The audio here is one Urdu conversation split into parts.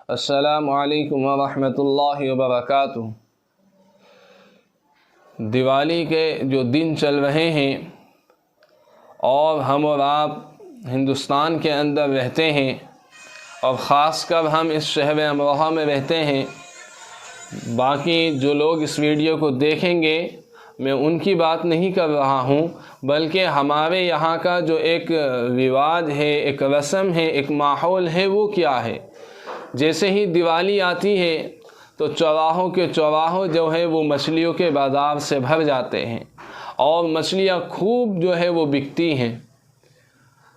السلام علیکم ورحمۃ اللہ وبرکاتہ۔ دیوالی کے جو دن چل رہے ہیں اور ہم اور آپ ہندوستان کے اندر رہتے ہیں اور خاص کر ہم اس شہر امروہہ میں رہتے ہیں، باقی جو لوگ اس ویڈیو کو دیکھیں گے میں ان کی بات نہیں کر رہا ہوں، بلکہ ہمارے یہاں کا جو ایک رواج ہے، ایک رسم ہے، ایک ماحول ہے، وہ کیا ہے۔ جیسے ہی دیوالی آتی ہے تو چوراہوں کے چوراہوں جو ہے وہ مچھلیوں کے بازار سے بھر جاتے ہیں اور مچھلیاں خوب جو ہے وہ بکتی ہیں۔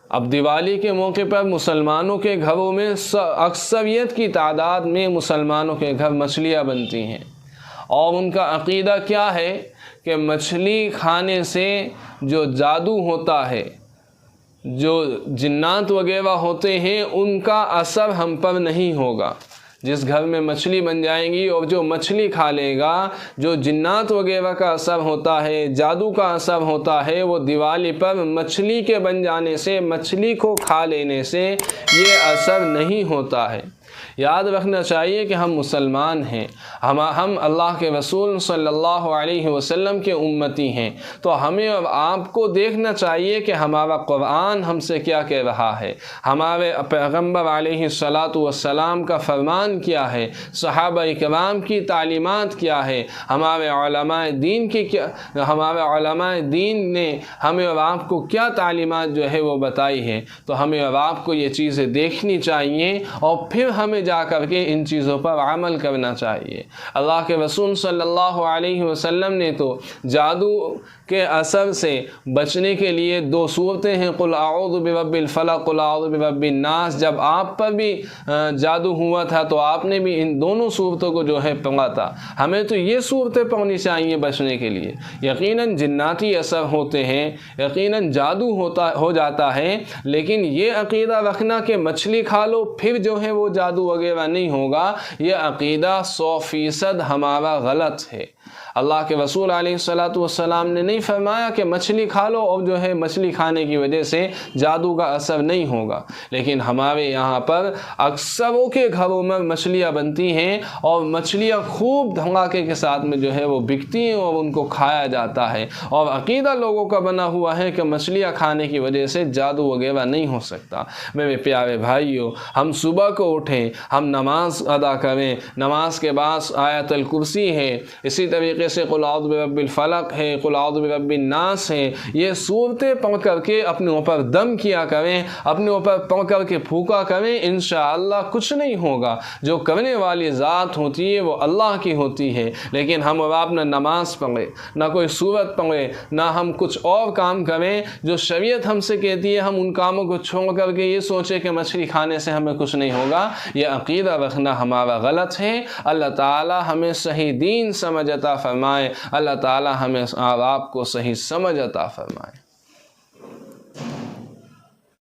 اب دیوالی کے موقع پر مسلمانوں کے گھروں میں اکثریت کی تعداد میں مسلمانوں کے گھر مچھلیاں بنتی ہیں، اور ان کا عقیدہ کیا ہے کہ مچھلی کھانے سے جو جادو ہوتا ہے، جو جنات وغیرہ ہوتے ہیں، ان کا اثر ہم پر نہیں ہوگا۔ جس گھر میں مچھلی بن جائیں گی اور جو مچھلی کھا لے گا، جو جنات وغیرہ کا اثر ہوتا ہے، جادو کا اثر ہوتا ہے، وہ دیوالی پر مچھلی کے بن جانے سے، مچھلی کو کھا لینے سے یہ اثر نہیں ہوتا ہے۔ یاد رکھنا چاہیے کہ ہم مسلمان ہیں، ہم اللہ کے رسول صلی اللہ علیہ وسلم کے امتی ہیں، تو ہمیں اور آپ کو دیکھنا چاہیے کہ ہمارا قرآن ہم سے کیا کہہ رہا ہے، ہمارے پیغمبر علیہ الصلاۃ والسلام کا فرمان کیا ہے، صحابہ کرام کی تعلیمات کیا ہے، ہمارے علماء دین نے ہمیں اور آپ کو کیا تعلیمات جو ہے وہ بتائی ہے۔ تو ہمیں اور آپ کو یہ چیزیں دیکھنی چاہیے اور پھر ہمیں جا کر کے ان چیزوں پر عمل کرنا چاہیے۔ اللہ کے رسول صلی اللہ علیہ وسلم نے تو جادو کے اثر سے بچنے کے لیے 2 صورتیں ہیں، قل اعوذ برب الفلق، قل اعوذ برب الناس۔ جب آپ پر بھی جادو ہوا تھا تو آپ نے بھی ان دونوں صورتوں کو جو ہے پڑھا تھا۔ ہمیں تو یہ صورتیں پڑھنی چاہیے بچنے کے لیے۔ یقیناً جناتی اثر ہوتے ہیں، یقیناً جادو ہو جاتا ہے، لیکن یہ عقیدہ رکھنا کہ مچھلی کھا لو پھر جو ہے وہ جادو وغیرہ نہیں ہوگا، یہ عقیدہ 100% ہمارا غلط ہے۔ اللہ کے رسول علیہ الصلاۃ والسلام نے نہیں فرمایا کہ مچھلی کھا لو اور جو ہے مچھلی کھانے کی وجہ سے جادو کا اثر نہیں ہوگا، لیکن ہمارے یہاں پر اکثروں کے گھروں میں مچھلیاں بنتی ہیں اور مچھلیاں خوب دھماکے کے ساتھ میں جو ہے وہ بکتی ہیں اور ان کو کھایا جاتا ہے، اور عقیدہ لوگوں کا بنا ہوا ہے کہ مچھلیاں کھانے کی وجہ سے جادو وغیرہ نہیں ہو سکتا۔ میرے پیارے بھائیوں، ہم صبح کو اٹھیں، ہم نماز ادا کریں، نماز کے بعد آیت الکرسی ہے، اسی طریقے سے قل اعوذ برب الفلق ہے، قل اعوذ برب الناس ہے، یہ صورتیں پڑھ کر کے اپنے اوپر دم کیا کریں، اپنے اوپر پڑھ کر کے پھونکا کریں، انشاءاللہ کچھ نہیں ہوگا۔ جو کرنے والی ذات ہوتی ہے وہ اللہ کی ہوتی ہے، لیکن ہم اور آپ نہ نماز پڑھیں، نہ کوئی صورت پڑھیں، نہ ہم کچھ اور کام کریں جو شریعت ہم سے کہتی ہے، ہم ان کاموں کو چھوڑ کر کے یہ سوچیں کہ مچھلی کھانے سے ہمیں کچھ نہیں ہوگا۔ یہ عقیدہ رکھنا ہمارا غلط ہے۔ اللہ تعالی ہمیں صحیح دین سمجھ عطا فرمائے، اللہ تعالی ہمیں آپ کو صحیح سمجھ عطا فرمائے۔